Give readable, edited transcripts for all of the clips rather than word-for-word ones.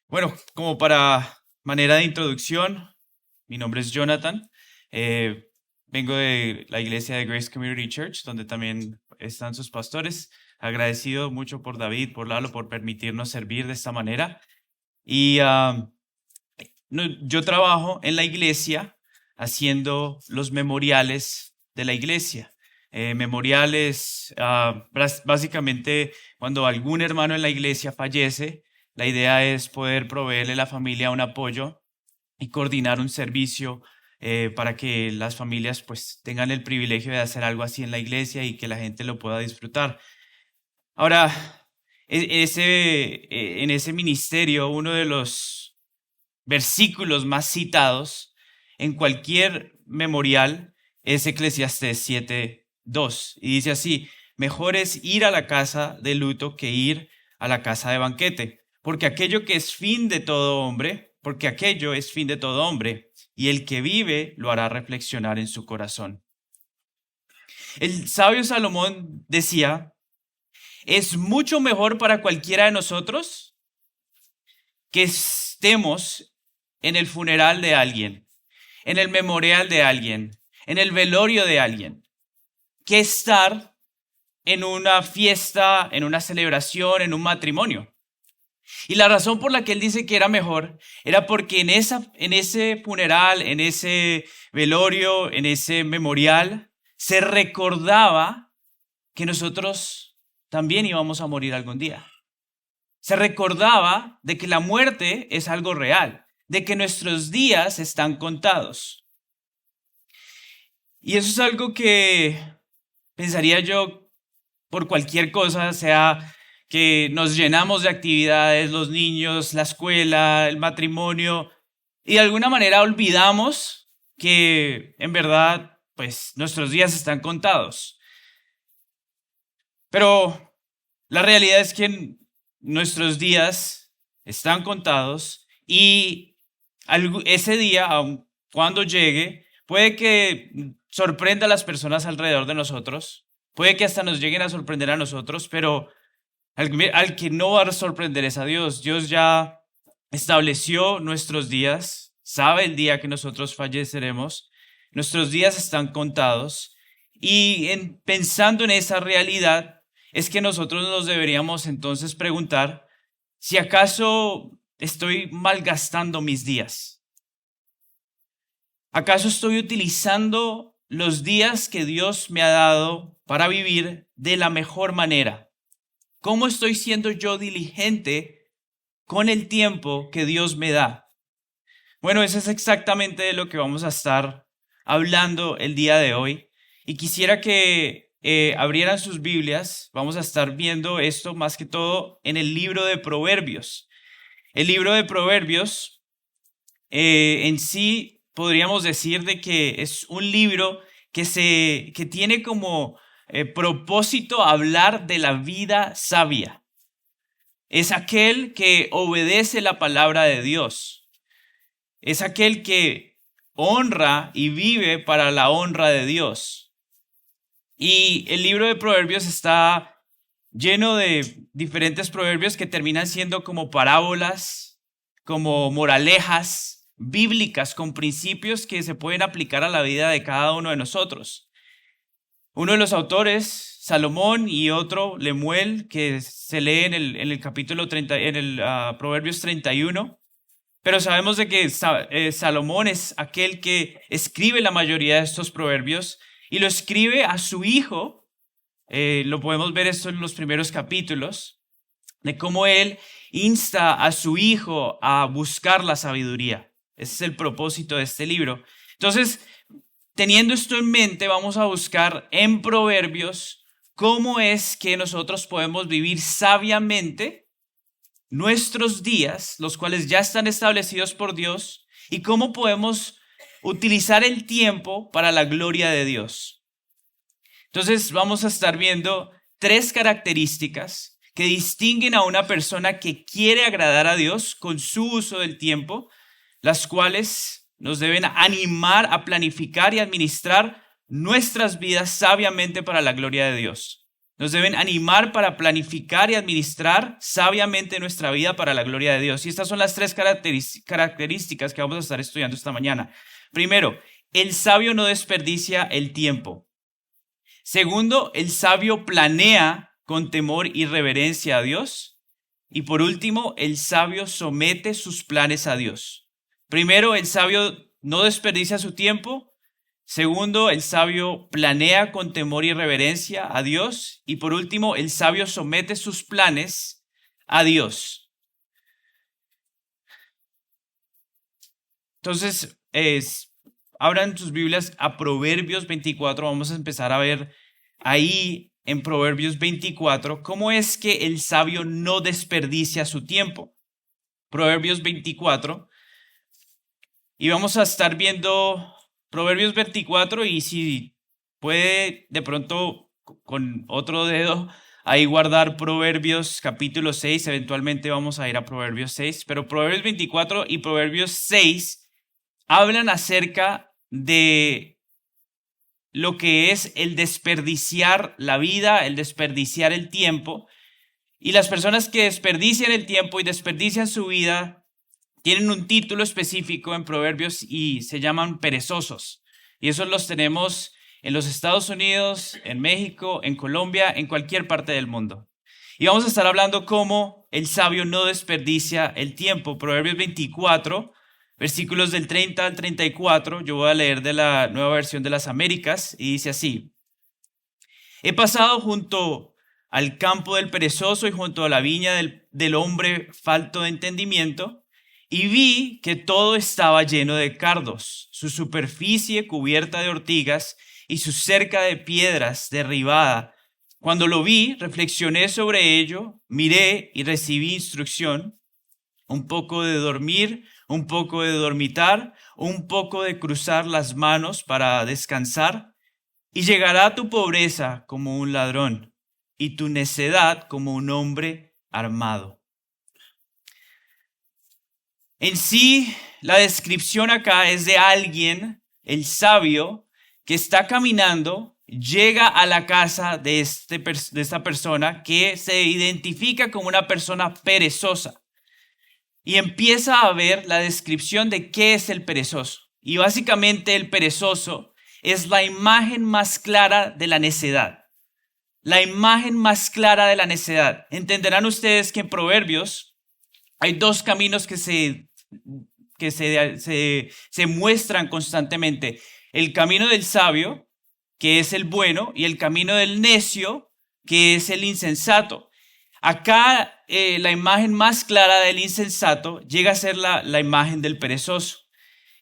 Bueno, como para manera de introducción, mi nombre es Jonathan. Eh, Vengo de la iglesia de Grace Community Church, donde también están sus pastores. Agradecido mucho por David, por Lalo, por permitirnos servir de esta manera. Y yo trabajo en la iglesia haciendo los memoriales de la iglesia. Memoriales, básicamente cuando algún hermano en la iglesia fallece, la idea es poder proveerle a la familia un apoyo y coordinar un servicio para que las familias pues tengan el privilegio de hacer algo así en la iglesia y que la gente lo pueda disfrutar. Ahora, en ese ministerio, uno de los versículos más citados en cualquier memorial es Eclesiastés 7:2 y dice así: mejor es ir a la casa de luto que ir a la casa de banquete, porque aquello es fin de todo hombre, y el que vive lo hará reflexionar en su corazón. El sabio Salomón decía: es mucho mejor para cualquiera de nosotros que estemos en el funeral de alguien, en el memorial de alguien, en el velorio de alguien, que estar en una fiesta, en una celebración, en un matrimonio. Y la razón por la que él dice que era mejor era porque en ese funeral, en ese velorio, en ese memorial, se recordaba que nosotros también íbamos a morir algún día. Se recordaba de que la muerte es algo real, de que nuestros días están contados. Y eso es algo que pensaría yo por cualquier cosa, sea que nos llenamos de actividades, los niños, la escuela, el matrimonio, y de alguna manera olvidamos que en verdad, pues nuestros días están contados. Pero la realidad es que nuestros días están contados y ese día, aun cuando llegue, puede que sorprenda a las personas alrededor de nosotros, puede que hasta nos lleguen a sorprender a nosotros, pero al que no va a sorprender es a Dios. Dios ya estableció nuestros días, sabe el día que nosotros falleceremos, nuestros días están contados y pensando en esa realidad es que nosotros nos deberíamos entonces preguntar si acaso estoy malgastando mis días. ¿Acaso estoy utilizando los días que Dios me ha dado para vivir de la mejor manera? ¿Cómo estoy siendo yo diligente con el tiempo que Dios me da? Bueno, eso es exactamente de lo que vamos a estar hablando el día de hoy. Y quisiera que abrieran sus Biblias. Vamos a estar viendo esto más que todo en el libro de Proverbios. El libro de Proverbios en sí podríamos decir de que es un libro que tiene como propósito hablar de la vida sabia. Es aquel que obedece la palabra de Dios. Es aquel que honra y vive para la honra de Dios. Y el libro de Proverbios está lleno de diferentes proverbios que terminan siendo como parábolas, como moralejas bíblicas con principios que se pueden aplicar a la vida de cada uno de nosotros. Uno de los autores, Salomón, y otro, Lemuel, que se lee en el capítulo 30, en el Proverbios 31. Pero sabemos de que Salomón es aquel que escribe la mayoría de estos proverbios y lo escribe a su hijo. Lo podemos ver esto en los primeros capítulos, de cómo él insta a su hijo a buscar la sabiduría. Ese es el propósito de este libro. Entonces, teniendo esto en mente, vamos a buscar en Proverbios cómo es que nosotros podemos vivir sabiamente nuestros días, los cuales ya están establecidos por Dios, y cómo podemos utilizar el tiempo para la gloria de Dios. Entonces vamos a estar viendo 3 características que distinguen a una persona que quiere agradar a Dios con su uso del tiempo, las cuales nos deben animar a planificar y administrar nuestras vidas sabiamente para la gloria de Dios. Nos deben animar para planificar y administrar sabiamente nuestra vida para la gloria de Dios. Y estas son las tres características que vamos a estar estudiando esta mañana. Primero, el sabio no desperdicia el tiempo. Segundo, el sabio planea con temor y reverencia a Dios. Y por último, el sabio somete sus planes a Dios. Primero, el sabio no desperdicia su tiempo. Segundo, el sabio planea con temor y reverencia a Dios. Y por último, el sabio somete sus planes a Dios. Entonces, abran sus Biblias a Proverbios 24. Vamos a empezar a ver ahí en Proverbios 24 cómo es que el sabio no desperdicia su tiempo. Proverbios 24. Y vamos a estar viendo Proverbios 24 y si puede de pronto con otro dedo ahí guardar Proverbios capítulo 6, eventualmente vamos a ir a Proverbios 6, pero Proverbios 24 y Proverbios 6 hablan acerca de lo que es el desperdiciar la vida, el desperdiciar el tiempo, y las personas que desperdician el tiempo y desperdician su vida tienen un título específico en Proverbios y se llaman perezosos. Y esos los tenemos en los Estados Unidos, en México, en Colombia, en cualquier parte del mundo. Y vamos a estar hablando cómo el sabio no desperdicia el tiempo. Proverbios 24, versículos del 30 al 34. Yo voy a leer de la Nueva Versión de las Américas y dice así: He pasado junto al campo del perezoso y junto a la viña del hombre falto de entendimiento, y vi que todo estaba lleno de cardos, su superficie cubierta de ortigas y su cerca de piedras derribada. Cuando lo vi, reflexioné sobre ello, miré y recibí instrucción, un poco de dormir, un poco de dormitar, un poco de cruzar las manos para descansar, y llegará tu pobreza como un ladrón y tu necedad como un hombre armado. En sí, la descripción acá es de alguien, el sabio, que está caminando, llega a la casa de esta persona que se identifica como una persona perezosa y empieza a ver la descripción de qué es el perezoso. Y básicamente el perezoso es la imagen más clara de la necedad. La imagen más clara de la necedad. Entenderán ustedes que en Proverbios hay dos caminos que se muestran constantemente. El camino del sabio, que es el bueno, y el camino del necio, que es el insensato. Acá la imagen más clara del insensato llega a ser la imagen del perezoso.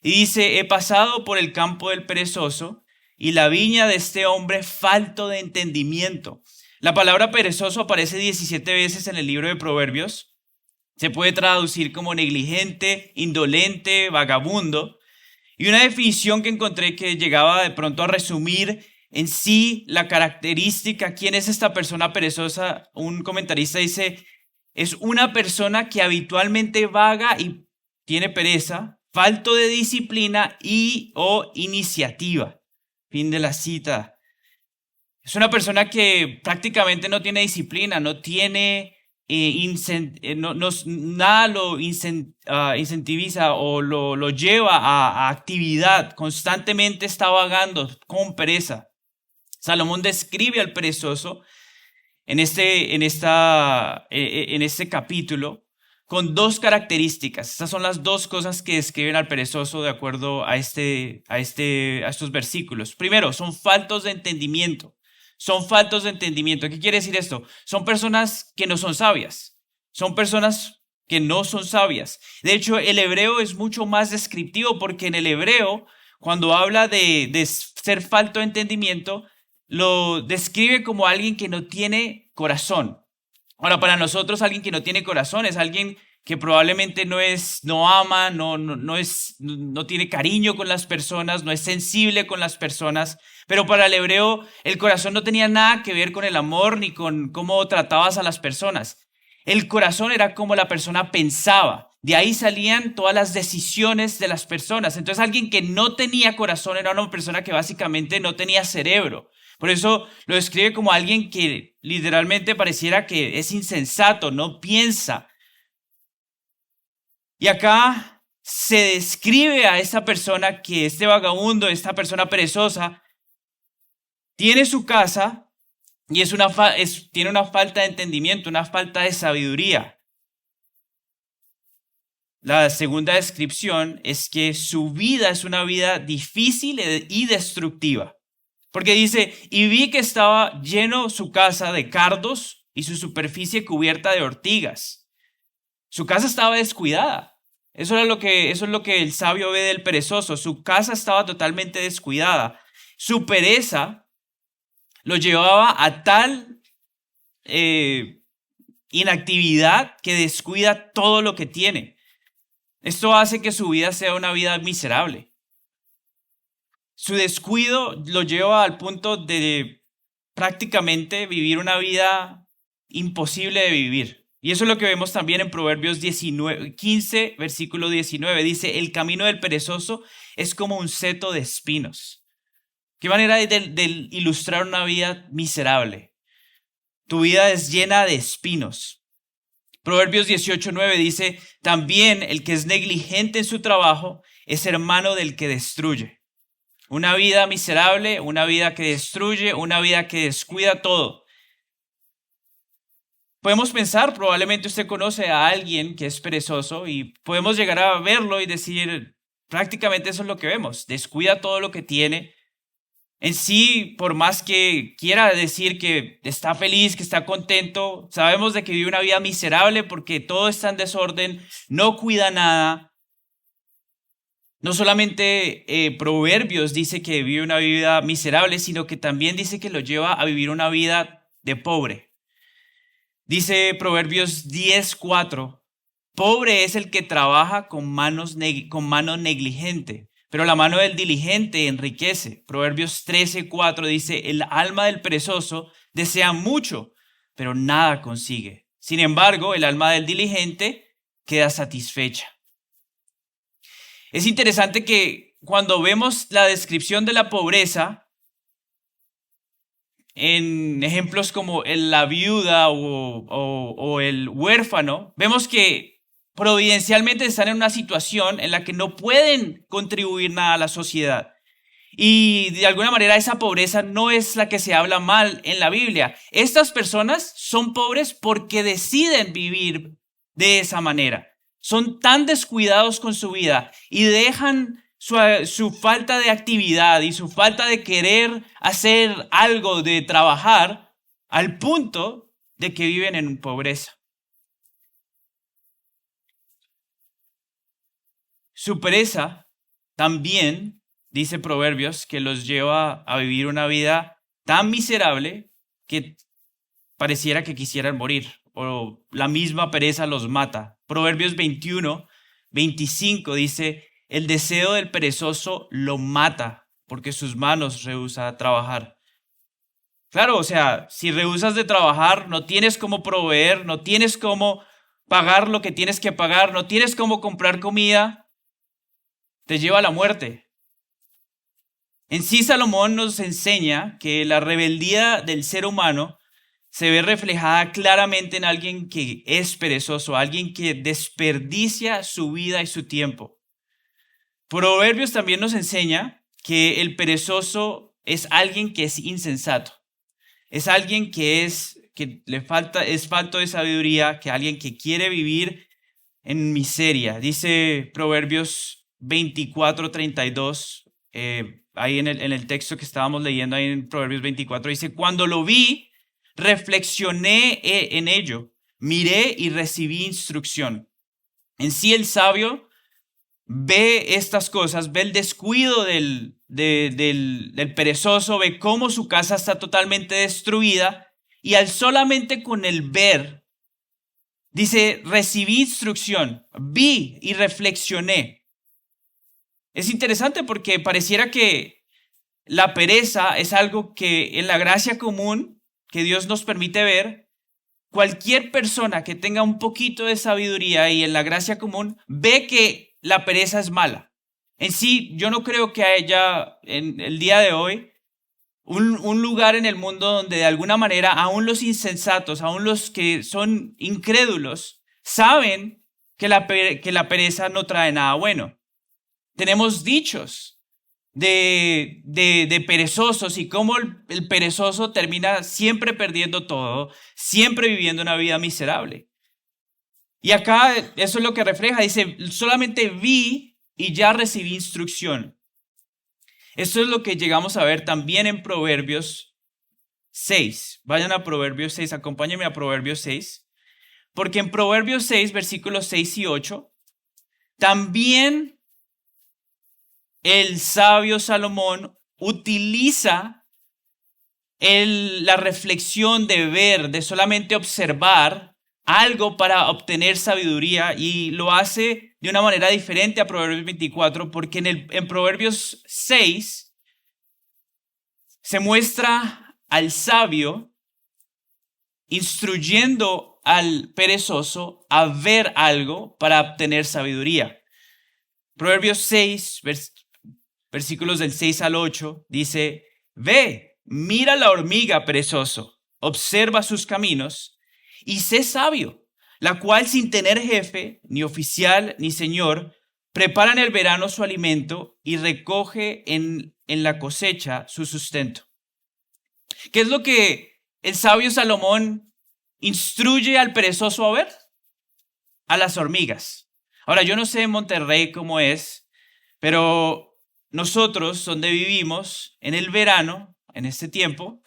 Y dice: he pasado por el campo del perezoso y la viña de este hombre falto de entendimiento. La palabra perezoso aparece 17 veces en el libro de Proverbios. Se puede traducir como negligente, indolente, vagabundo. Y una definición que encontré que llegaba de pronto a resumir en sí la característica, ¿quién es esta persona perezosa? Un comentarista dice: es una persona que habitualmente vaga y tiene pereza, falto de disciplina y o iniciativa. Fin de la cita. Es una persona que prácticamente no tiene disciplina, no tiene nada lo incentiviza o lo lleva a actividad, constantemente está vagando con pereza. Salomón describe al perezoso en este capítulo con dos características. Estas son las dos cosas que describen al perezoso de acuerdo a estos versículos. Primero, son faltos de entendimiento. Son faltos de entendimiento. ¿Qué quiere decir esto? Son personas que no son sabias. Son personas que no son sabias. De hecho, el hebreo es mucho más descriptivo porque en el hebreo, cuando habla de ser falto de entendimiento, lo describe como alguien que no tiene corazón. Ahora, para nosotros, alguien que no tiene corazón es alguien que probablemente no ama, no tiene cariño con las personas, no es sensible con las personas. Pero para el hebreo, el corazón no tenía nada que ver con el amor ni con cómo tratabas a las personas. El corazón era como la persona pensaba. De ahí salían todas las decisiones de las personas. Entonces, alguien que no tenía corazón era una persona que básicamente no tenía cerebro. Por eso lo describe como alguien que literalmente pareciera que es insensato, no piensa. Y acá se describe a esta persona que este vagabundo, esta persona perezosa, tiene su casa y tiene una falta de entendimiento, una falta de sabiduría. La segunda descripción es que su vida es una vida difícil y destructiva. Porque dice, y vi que estaba lleno su casa de cardos y su superficie cubierta de ortigas. Su casa estaba descuidada. Eso es lo que el sabio ve del perezoso. Su casa estaba totalmente descuidada. Su pereza lo llevaba a tal inactividad que descuida todo lo que tiene. Esto hace que su vida sea una vida miserable. Su descuido lo lleva al punto de prácticamente vivir una vida imposible de vivir. Y eso es lo que vemos también en Proverbios 15, versículo 19. Dice, el camino del perezoso es como un seto de espinos. ¿Qué manera de ilustrar una vida miserable? Tu vida es llena de espinos. Proverbios 18:9 dice, también el que es negligente en su trabajo es hermano del que destruye. Una vida miserable, una vida que destruye, una vida que descuida todo. Podemos pensar, probablemente usted conoce a alguien que es perezoso y podemos llegar a verlo y decir, prácticamente eso es lo que vemos, descuida todo lo que tiene. En sí, por más que quiera decir que está feliz, que está contento, sabemos de que vive una vida miserable porque todo está en desorden, no cuida nada. No solamente Proverbios dice que vive una vida miserable, sino que también dice que lo lleva a vivir una vida de pobre. Dice Proverbios 10:4, pobre es el que trabaja con mano negligente, pero la mano del diligente enriquece. Proverbios 13:4 dice, el alma del perezoso desea mucho, pero nada consigue. Sin embargo, el alma del diligente queda satisfecha. Es interesante que cuando vemos la descripción de la pobreza, en ejemplos como la viuda o el huérfano, vemos que providencialmente están en una situación en la que no pueden contribuir nada a la sociedad. Y de alguna manera esa pobreza no es la que se habla mal en la Biblia. Estas personas son pobres porque deciden vivir de esa manera. Son tan descuidados con su vida y dejan su falta de actividad y su falta de querer hacer algo, de trabajar, al punto de que viven en pobreza. Su pereza también, dice Proverbios, que los lleva a vivir una vida tan miserable que pareciera que quisieran morir, o la misma pereza los mata. Proverbios 21:25 dice, el deseo del perezoso lo mata porque sus manos rehúsa trabajar. Claro, o sea, si rehusas de trabajar, no tienes cómo proveer, no tienes cómo pagar lo que tienes que pagar, no tienes cómo comprar comida, te lleva a la muerte. En sí, Salomón nos enseña que la rebeldía del ser humano se ve reflejada claramente en alguien que es perezoso, alguien que desperdicia su vida y su tiempo. Proverbios también nos enseña que el perezoso es alguien que es insensato. Es alguien que es falto de sabiduría, que alguien que quiere vivir en miseria. Dice Proverbios 24:32, ahí en el texto que estábamos leyendo, ahí en Proverbios 24, dice, cuando lo vi, reflexioné en ello, miré y recibí instrucción. En sí el sabio ve estas cosas, ve el descuido del perezoso, ve cómo su casa está totalmente destruida y al solamente con el ver, dice, recibí instrucción, vi y reflexioné. Es interesante porque pareciera que la pereza es algo que en la gracia común que Dios nos permite ver, cualquier persona que tenga un poquito de sabiduría y en la gracia común ve que la pereza es mala. En sí, yo no creo que haya en el día de hoy un lugar en el mundo donde de alguna manera aún los insensatos, aún los que son incrédulos, saben que la pereza no trae nada bueno. Tenemos dichos de perezosos y cómo el perezoso termina siempre perdiendo todo, siempre viviendo una vida miserable. Y acá eso es lo que refleja, dice, solamente vi y ya recibí instrucción. Esto es lo que llegamos a ver también en Proverbios 6. Vayan a Proverbios 6, acompáñenme a Proverbios 6. Porque en Proverbios 6, versículos 6 y 8, también el sabio Salomón utiliza la reflexión de ver, de solamente observar algo para obtener sabiduría, y lo hace de una manera diferente a Proverbios 24, porque en Proverbios 6 se muestra al sabio instruyendo al perezoso a ver algo para obtener sabiduría. Proverbios 6, versículos del 6 al 8, dice, ve, mira la hormiga, perezoso, observa sus caminos y sé sabio, la cual sin tener jefe, ni oficial, ni señor, prepara en el verano su alimento y recoge en la cosecha su sustento. ¿Qué es lo que el sabio Salomón instruye al perezoso a ver? A las hormigas. Ahora, yo no sé en Monterrey cómo es, pero nosotros, donde vivimos, en el verano, en este tiempo,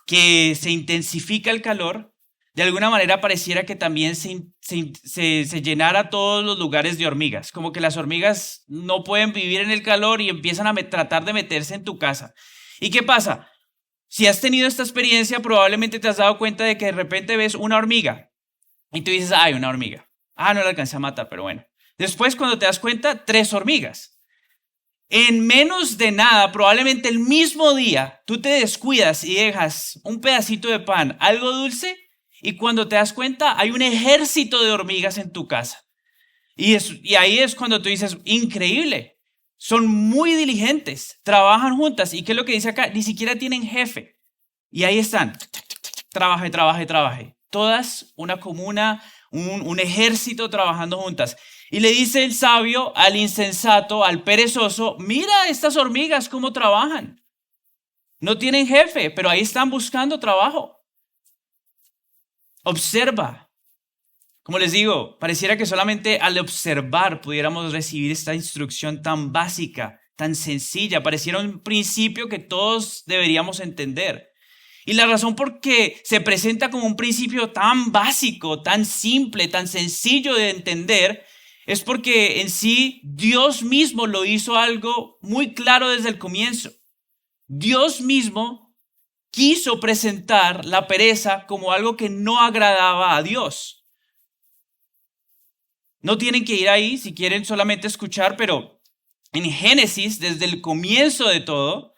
que se intensifica el calor, de alguna manera pareciera que también se llenara todos los lugares de hormigas. Como que las hormigas no pueden vivir en el calor y empiezan a tratar de meterse en tu casa. ¿Y qué pasa? Si has tenido esta experiencia, probablemente te has dado cuenta de que de repente ves una hormiga y tú dices, ay, una hormiga. Ah, no la alcancé a matar, pero bueno. Después, cuando te das cuenta, 3 hormigas. En menos de nada, probablemente el mismo día, tú te descuidas y dejas un pedacito de pan, algo dulce, y cuando te das cuenta, hay un ejército de hormigas en tu casa. Y ahí es cuando tú dices, increíble, son muy diligentes, trabajan juntas. ¿Y qué es lo que dice acá? Ni siquiera tienen jefe. Y ahí están, trabaje. Todas una comuna, un ejército trabajando juntas. Y le dice el sabio al insensato, al perezoso, mira estas hormigas cómo trabajan. No tienen jefe, pero ahí están buscando trabajo. Observa. Como les digo, pareciera que solamente al observar pudiéramos recibir esta instrucción tan básica, tan sencilla. Pareciera un principio que todos deberíamos entender. Y la razón por qué se presenta como un principio tan básico, tan simple, tan sencillo de entender, es porque en sí Dios mismo lo hizo algo muy claro desde el comienzo. Dios mismo quiso presentar la pereza como algo que no agradaba a Dios. No tienen que ir ahí si quieren solamente escuchar, pero en Génesis, desde el comienzo de todo,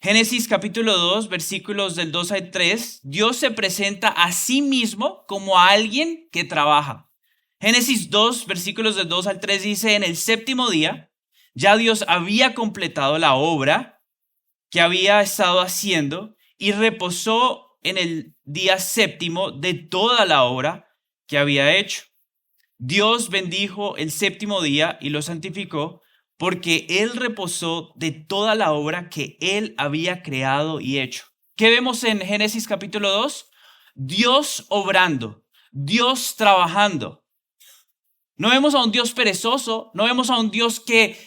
Génesis capítulo 2, versículos del 2 al 3, Dios se presenta a sí mismo como a alguien que trabaja. Génesis 2, versículos del 2 al 3 dice, en el séptimo día, ya Dios había completado la obra que había estado haciendo y reposó en el día séptimo de toda la obra que había hecho. Dios bendijo el séptimo día y lo santificó porque Él reposó de toda la obra que Él había creado y hecho. ¿Qué vemos en Génesis capítulo 2? Dios obrando, Dios trabajando. No vemos a un Dios perezoso, no vemos a un Dios que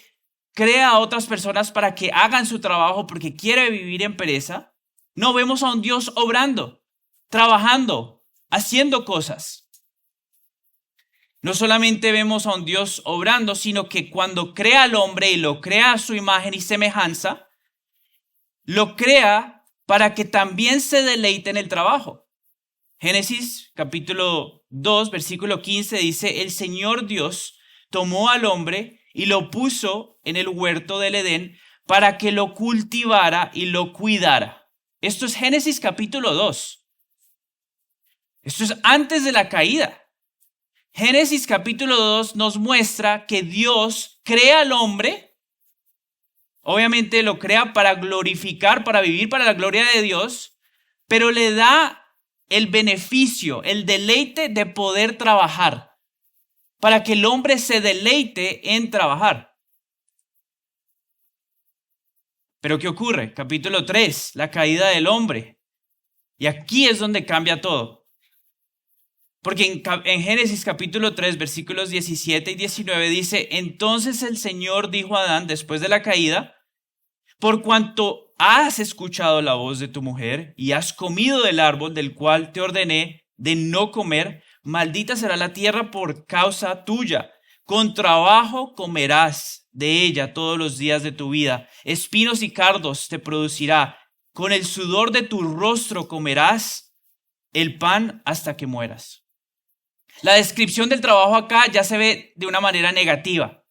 crea a otras personas para que hagan su trabajo porque quiere vivir en pereza. No, vemos a un Dios obrando, trabajando, haciendo cosas. No solamente vemos a un Dios obrando, sino que cuando crea al hombre y lo crea a su imagen y semejanza, lo crea para que también se deleite en el trabajo. Génesis capítulo 2, versículo 15 dice, el Señor Dios tomó al hombre y lo puso en el huerto del Edén para que lo cultivara y lo cuidara. Esto es Génesis capítulo 2. Esto es antes de la caída. Génesis capítulo 2 nos muestra que Dios crea al hombre Obviamente lo crea para glorificar, para vivir para la gloria de Dios, pero le da el beneficio, el deleite de poder trabajar, para que el hombre se deleite en trabajar. Pero ¿qué ocurre? Capítulo 3, la caída del hombre. Y aquí es donde cambia todo. Porque en Génesis capítulo 3, versículos 17 y 19 dice, entonces el Señor dijo a Adán después de la caída, por cuanto has escuchado la voz de tu mujer y has comido del árbol del cual te ordené de no comer, maldita será la tierra por causa tuya. Con trabajo comerás de ella todos los días de tu vida. Espinos y cardos te producirá. Con el sudor de tu rostro comerás el pan hasta que mueras. La descripción del trabajo acá ya se ve de una manera negativa.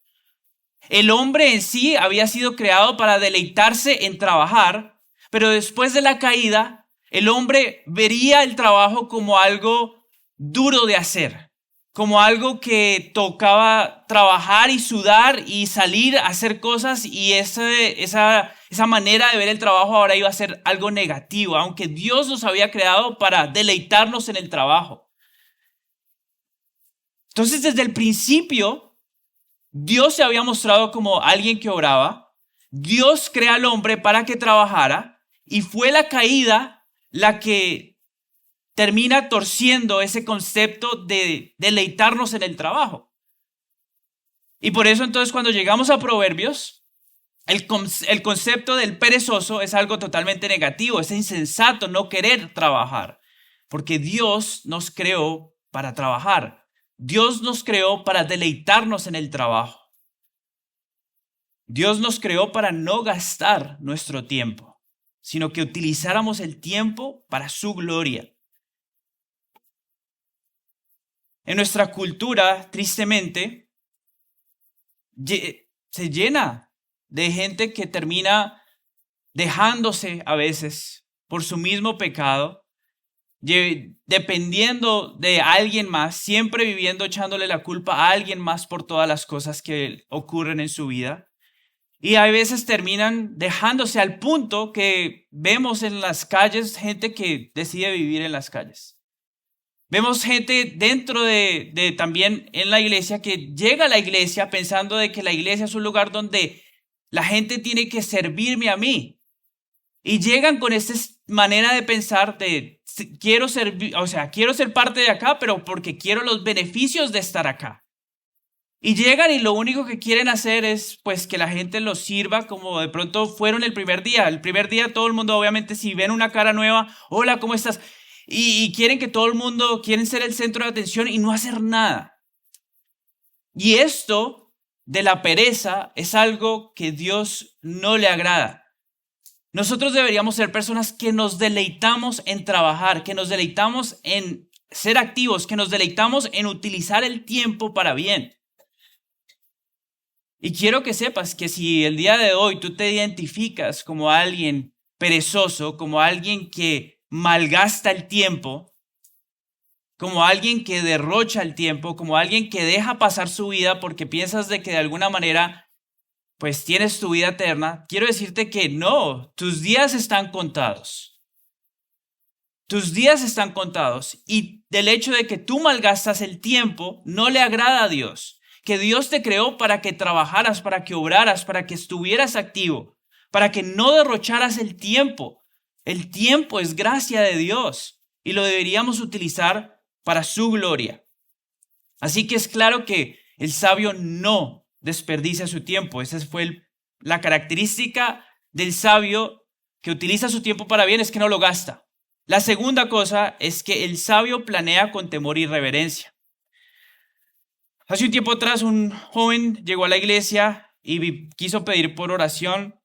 El hombre en sí había sido creado para deleitarse en trabajar, pero después de la caída, el hombre vería el trabajo como algo duro de hacer, como algo que tocaba trabajar y sudar y salir a hacer cosas, y esa manera de ver el trabajo ahora iba a ser algo negativo, aunque Dios nos había creado para deleitarnos en el trabajo. Entonces, desde el principio, Dios se había mostrado como alguien que oraba. Dios crea al hombre para que trabajara y fue la caída la que termina torciendo ese concepto de deleitarnos en el trabajo. Y por eso entonces cuando llegamos a Proverbios, el concepto del perezoso es algo totalmente negativo, es insensato no querer trabajar, porque Dios nos creó para trabajar. Dios nos creó para deleitarnos en el trabajo. Dios nos creó para no gastar nuestro tiempo, sino que utilizáramos el tiempo para su gloria. En nuestra cultura, tristemente, se llena de gente que termina dejándose a veces por su mismo pecado, dependiendo de alguien más, siempre viviendo echándole la culpa a alguien más por todas las cosas que ocurren en su vida. Y a veces terminan dejándose al punto que vemos en las calles gente que decide vivir en las calles. Vemos gente dentro de también en la iglesia que llega a la iglesia pensando de que la iglesia es un lugar donde la gente tiene que servirme a mí. Y llegan con esta manera de pensar de quiero servir, quiero ser parte de acá, pero porque quiero los beneficios de estar acá. Y llegan y lo único que quieren hacer es pues que la gente los sirva como de pronto fueron el primer día. El primer día todo el mundo, obviamente, si ven una cara nueva, hola, ¿cómo estás? Y quieren que todo el mundo, quieren ser el centro de atención y no hacer nada. Y esto de la pereza es algo que Dios no le agrada. Nosotros deberíamos ser personas que nos deleitamos en trabajar, que nos deleitamos en ser activos, que nos deleitamos en utilizar el tiempo para bien. Y quiero que sepas que si el día de hoy tú te identificas como alguien perezoso, como alguien que malgasta el tiempo, como alguien que derrocha el tiempo, como alguien que deja pasar su vida porque piensas de que de alguna manera pues tienes tu vida eterna, quiero decirte que no, tus días están contados. Tus días están contados y del hecho de que tú malgastas el tiempo no le agrada a Dios. Que Dios te creó para que trabajaras, para que obraras, para que estuvieras activo, para que no derrocharas el tiempo. El tiempo es gracia de Dios y lo deberíamos utilizar para su gloria. Así que es claro que el sabio no desperdicia su tiempo. Esa fue la característica del sabio que utiliza su tiempo para bien, es que no lo gasta. La segunda cosa es que el sabio planea con temor y reverencia. Hace un tiempo atrás un joven llegó a la iglesia y quiso pedir por oración,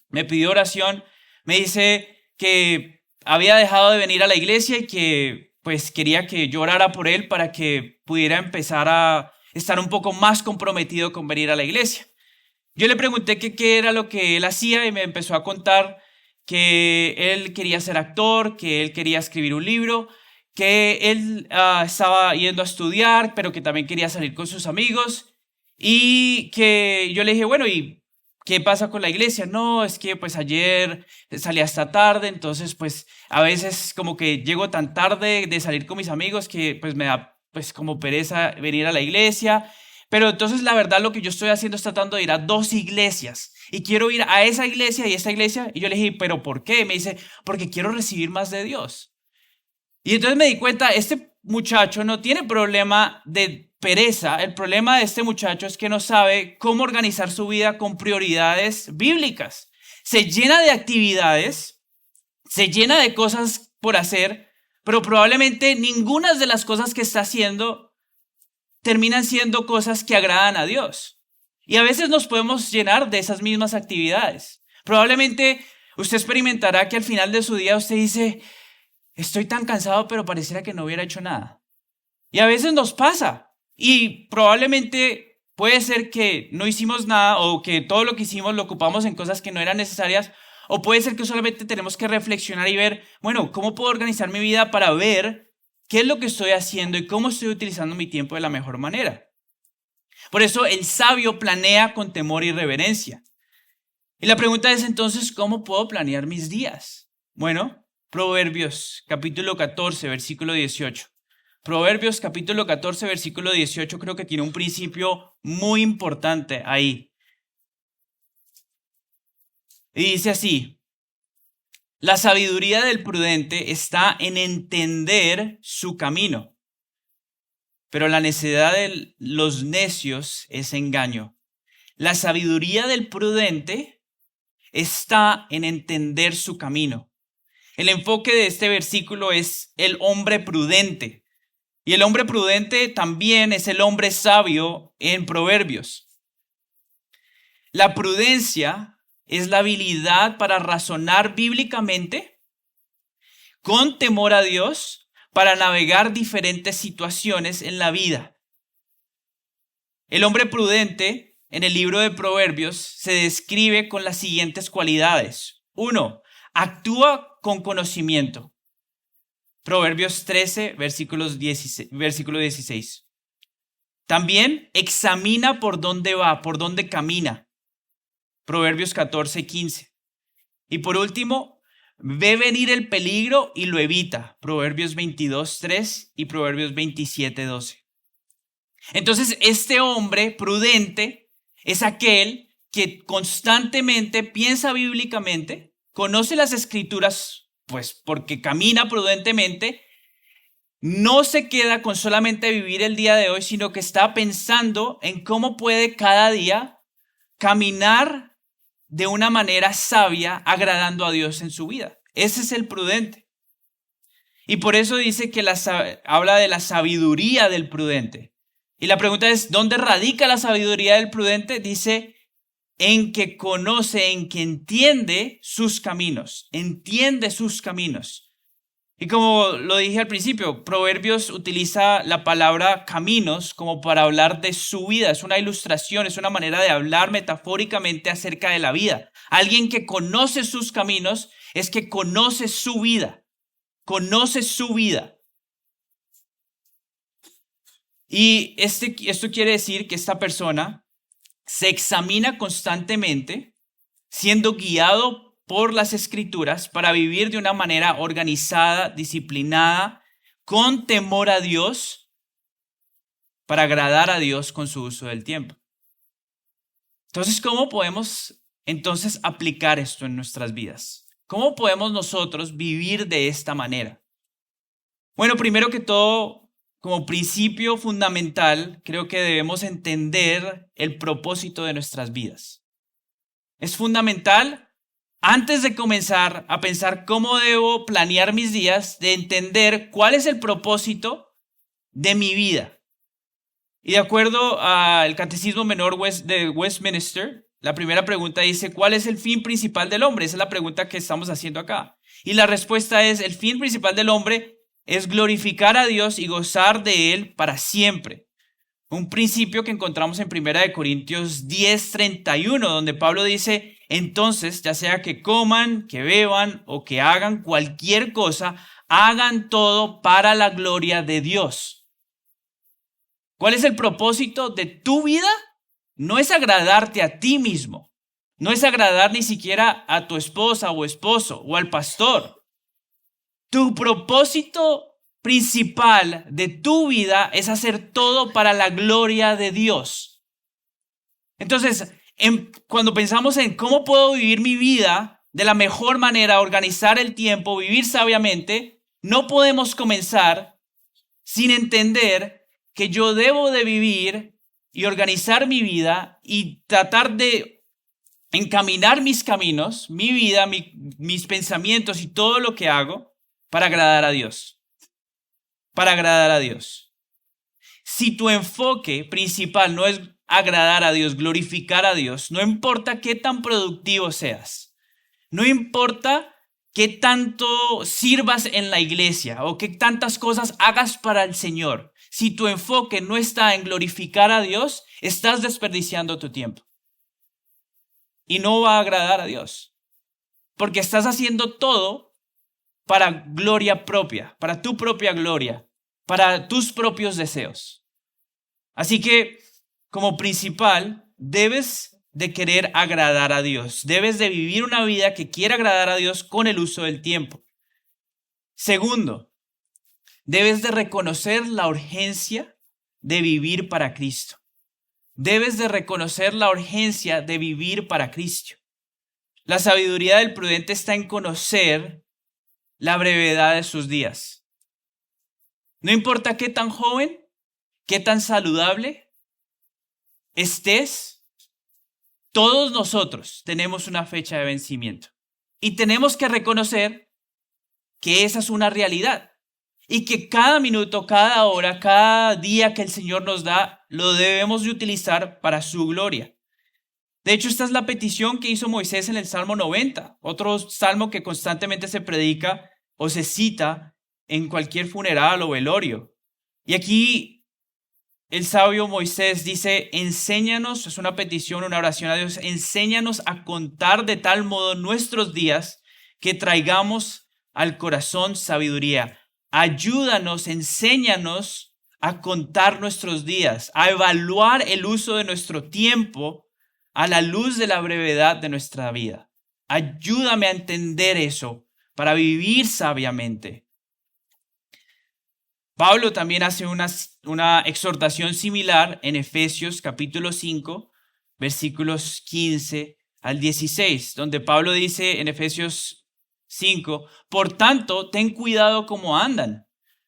me pidió oración, me dice que había dejado de venir a la iglesia y que pues quería que yo orara por él para que pudiera empezar a estar un poco más comprometido con venir a la iglesia. Yo le pregunté qué era lo que él hacía y me empezó a contar que él quería ser actor, que él quería escribir un libro, que él estaba yendo a estudiar, pero que también quería salir con sus amigos y que yo le dije, bueno, ¿y ¿qué pasa con la iglesia? No, es que pues ayer salí hasta tarde, entonces pues a veces como que llego tan tarde de salir con mis amigos que pues me da pues como pereza venir a la iglesia. Pero entonces la verdad lo que yo estoy haciendo es tratando de ir a 2 iglesias. Y quiero ir a esa iglesia y esa iglesia. Y yo le dije, ¿pero por qué? Me dice, porque quiero recibir más de Dios. Y entonces me di cuenta, este muchacho no tiene problema de pereza. El problema de este muchacho es que no sabe cómo organizar su vida con prioridades bíblicas. Se llena de actividades, se llena de cosas por hacer, pero probablemente ninguna de las cosas que está haciendo terminan siendo cosas que agradan a Dios. Y a veces nos podemos llenar de esas mismas actividades. Probablemente usted experimentará que al final de su día usted dice, estoy tan cansado, pero pareciera que no hubiera hecho nada. Y a veces nos pasa. Y probablemente puede ser que no hicimos nada o que todo lo que hicimos lo ocupamos en cosas que no eran necesarias. O puede ser que solamente tenemos que reflexionar y ver, bueno, ¿cómo puedo organizar mi vida para ver qué es lo que estoy haciendo y cómo estoy utilizando mi tiempo de la mejor manera? Por eso el sabio planea con temor y reverencia. Y la pregunta es entonces, ¿cómo puedo planear mis días? Bueno, Proverbios capítulo 14, versículo 18. Proverbios capítulo 14, versículo 18 creo que tiene un principio muy importante ahí. Y dice así, la sabiduría del prudente está en entender su camino, pero la necedad de los necios es engaño. La sabiduría del prudente está en entender su camino. El enfoque de este versículo es el hombre prudente. Y el hombre prudente también es el hombre sabio en Proverbios. La prudencia es la habilidad para razonar bíblicamente, con temor a Dios, para navegar diferentes situaciones en la vida. El hombre prudente en el libro de Proverbios se describe con las siguientes cualidades. 1. Actúa con conocimiento. Proverbios 13, versículo 16. También examina por dónde va, por dónde camina. Proverbios 14, 15. Y por último, ve venir el peligro y lo evita. Proverbios 22, 3 y Proverbios 27, 12. Entonces, este hombre prudente es aquel que constantemente piensa bíblicamente, conoce las escrituras, pues porque camina prudentemente, no se queda con solamente vivir el día de hoy, sino que está pensando en cómo puede cada día caminar de una manera sabia, agradando a Dios en su vida. Ese es el prudente. Y por eso dice que habla de la sabiduría del prudente. Y la pregunta es, ¿dónde radica la sabiduría del prudente? Dice, en que conoce, en que entiende sus caminos. Entiende sus caminos. Y como lo dije al principio, Proverbios utiliza la palabra caminos como para hablar de su vida. Es una ilustración, es una manera de hablar metafóricamente acerca de la vida. Alguien que conoce sus caminos es que conoce su vida. Conoce su vida. Y esto quiere decir que esta persona se examina constantemente, siendo guiado por las escrituras para vivir de una manera organizada, disciplinada, con temor a Dios, para agradar a Dios con su uso del tiempo. Entonces, ¿cómo podemos entonces aplicar esto en nuestras vidas? ¿Cómo podemos nosotros vivir de esta manera? Bueno, primero que todo, como principio fundamental, creo que debemos entender el propósito de nuestras vidas. Es fundamental, antes de comenzar a pensar cómo debo planear mis días, de entender cuál es el propósito de mi vida. Y de acuerdo al Catecismo Menor de Westminster, la primera pregunta dice, ¿cuál es el fin principal del hombre? Esa es la pregunta que estamos haciendo acá. Y la respuesta es, el fin principal del hombre es glorificar a Dios y gozar de Él para siempre. Un principio que encontramos en 1 Corintios 10:31, donde Pablo dice, entonces, ya sea que coman, que beban o que hagan cualquier cosa, hagan todo para la gloria de Dios. ¿Cuál es el propósito de tu vida? No es agradarte a ti mismo. No es agradar ni siquiera a tu esposa o esposo o al pastor. Tu propósito principal de tu vida es hacer todo para la gloria de Dios. Entonces, cuando pensamos en cómo puedo vivir mi vida de la mejor manera, organizar el tiempo, vivir sabiamente, no podemos comenzar sin entender que yo debo de vivir y organizar mi vida y tratar de encaminar mis caminos, mi vida, mis pensamientos y todo lo que hago para agradar a Dios. Para agradar a Dios. Si tu enfoque principal no es agradar a Dios, glorificar a Dios, no importa qué tan productivo seas, no importa qué tanto sirvas en la iglesia o qué tantas cosas hagas para el Señor, si tu enfoque no está en glorificar a Dios, estás desperdiciando tu tiempo. Y no va a agradar a Dios, porque estás haciendo todo para gloria propia, para tu propia gloria, para tus propios deseos. Así que, como principal, debes de querer agradar a Dios. Debes de vivir una vida que quiera agradar a Dios con el uso del tiempo. Segundo, debes de reconocer la urgencia de vivir para Cristo. Debes de reconocer la urgencia de vivir para Cristo. La sabiduría del prudente está en conocer la brevedad de sus días. No importa qué tan joven, qué tan saludable estés, todos nosotros tenemos una fecha de vencimiento. Y tenemos que reconocer que esa es una realidad. Y que cada minuto, cada hora, cada día que el Señor nos da, lo debemos de utilizar para su gloria. De hecho, esta es la petición que hizo Moisés en el Salmo 90, otro salmo que constantemente se predica o se cita en cualquier funeral o velorio. Y aquí el sabio Moisés dice, enséñanos, es una petición, una oración a Dios, enséñanos a contar de tal modo nuestros días que traigamos al corazón sabiduría. Ayúdanos, enséñanos a contar nuestros días, a evaluar el uso de nuestro tiempo a la luz de la brevedad de nuestra vida. Ayúdame a entender eso para vivir sabiamente. Pablo también hace una exhortación similar en Efesios capítulo 5, versículos 15 al 16, donde Pablo dice en Efesios 5, por tanto, ten cuidado cómo andan,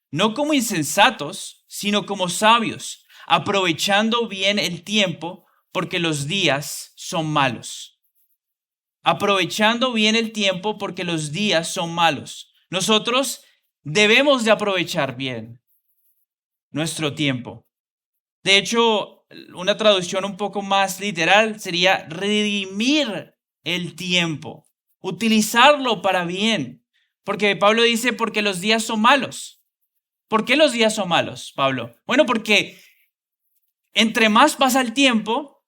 no como insensatos, sino como sabios, aprovechando bien el tiempo, porque los días son malos. Aprovechando bien el tiempo, porque los días son malos. Nosotros debemos de aprovechar bien nuestro tiempo. De hecho, una traducción un poco más literal sería redimir el tiempo. Utilizarlo para bien. Porque Pablo dice, porque los días son malos. ¿Por qué los días son malos, Pablo? Bueno, porque entre más pasa el tiempo,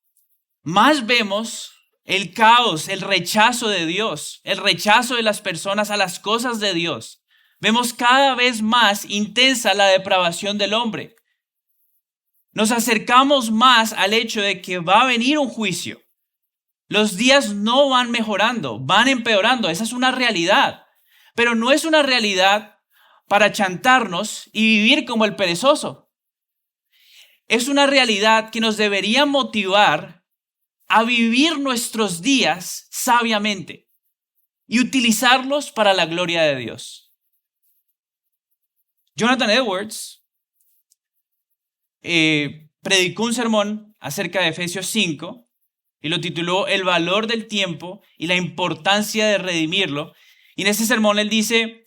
más vemos el caos, el rechazo de Dios, el rechazo de las personas a las cosas de Dios. Vemos cada vez más intensa la depravación del hombre. Nos acercamos más al hecho de que va a venir un juicio. Los días no van mejorando, van empeorando. Esa es una realidad. Pero no es una realidad para chantarnos y vivir como el perezoso. Es una realidad que nos debería motivar a vivir nuestros días sabiamente y utilizarlos para la gloria de Dios. Jonathan Edwards predicó un sermón acerca de Efesios 5 y lo tituló El valor del tiempo y la importancia de redimirlo. Y en ese sermón él dice,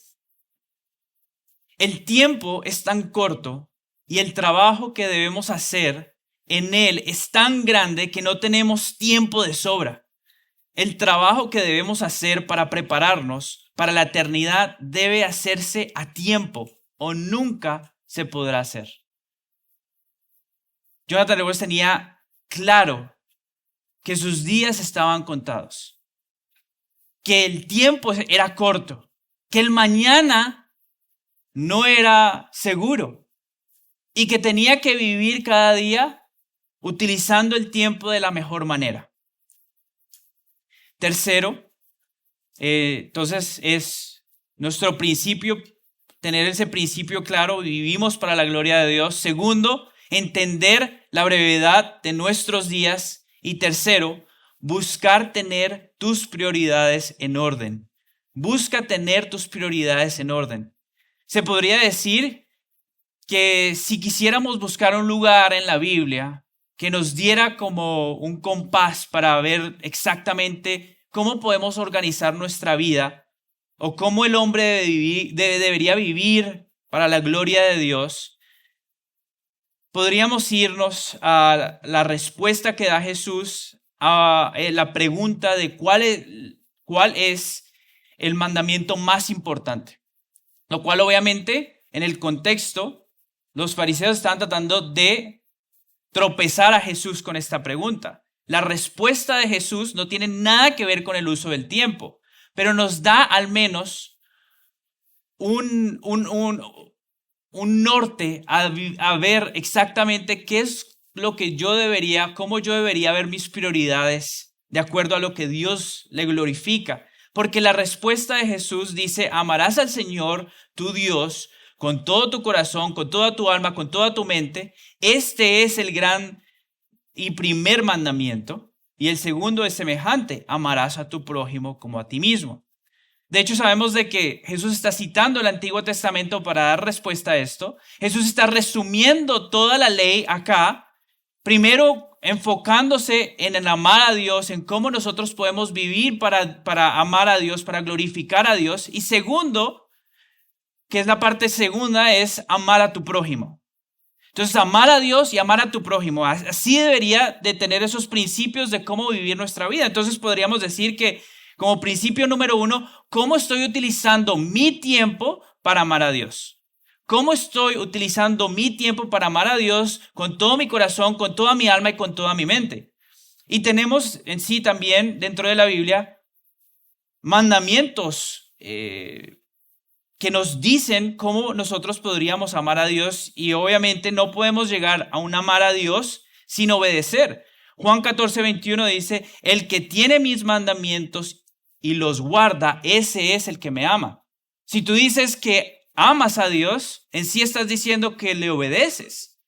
el tiempo es tan corto y el trabajo que debemos hacer en él es tan grande que no tenemos tiempo de sobra. El trabajo que debemos hacer para prepararnos para la eternidad debe hacerse a tiempo o nunca se podrá hacer. Jonathan Edwards tenía claro que sus días estaban contados, que el tiempo era corto, que el mañana no era seguro y que tenía que vivir cada día utilizando el tiempo de la mejor manera. Tercero, entonces es nuestro principio, tener ese principio claro, vivimos para la gloria de Dios. Segundo, entender la brevedad de nuestros días. Y tercero, buscar tener tus prioridades en orden. Busca tener tus prioridades en orden. Se podría decir que si quisiéramos buscar un lugar en la Biblia que nos diera como un compás para ver exactamente cómo podemos organizar nuestra vida o cómo el hombre debería vivir para la gloria de Dios, podríamos irnos a la respuesta que da Jesús a la pregunta de cuál es el mandamiento más importante. Lo cual obviamente en el contexto los fariseos estaban tratando de tropezar a Jesús con esta pregunta. La respuesta de Jesús no tiene nada que ver con el uso del tiempo, pero nos da al menos un norte a ver exactamente qué es lo que cómo yo debería ver mis prioridades de acuerdo a lo que Dios le glorifica. Porque la respuesta de Jesús dice: amarás al Señor, tu Dios, con todo tu corazón, con toda tu alma, con toda tu mente. Este es el gran y primer mandamiento. Y el segundo es semejante: amarás a tu prójimo como a ti mismo. De hecho, sabemos de que Jesús está citando el Antiguo Testamento para dar respuesta a esto. Jesús está resumiendo toda la ley acá. Primero, enfocándose en el amar a Dios, en cómo nosotros podemos vivir para amar a Dios, para glorificar a Dios. Y segundo, que es la parte segunda, es amar a tu prójimo. Entonces, amar a Dios y amar a tu prójimo. Así debería de tener esos principios de cómo vivir nuestra vida. Entonces, podríamos decir que como principio número 1, ¿cómo estoy utilizando mi tiempo para amar a Dios? ¿Cómo estoy utilizando mi tiempo para amar a Dios con todo mi corazón, con toda mi alma y con toda mi mente? Y tenemos en sí también dentro de la Biblia mandamientos que nos dicen cómo nosotros podríamos amar a Dios, y obviamente no podemos llegar a un amar a Dios sin obedecer. Juan 14:21 dice: el que tiene mis mandamientos y los guarda, ese es el que me ama. Si tú dices que amas a Dios, en sí estás diciendo que le obedeces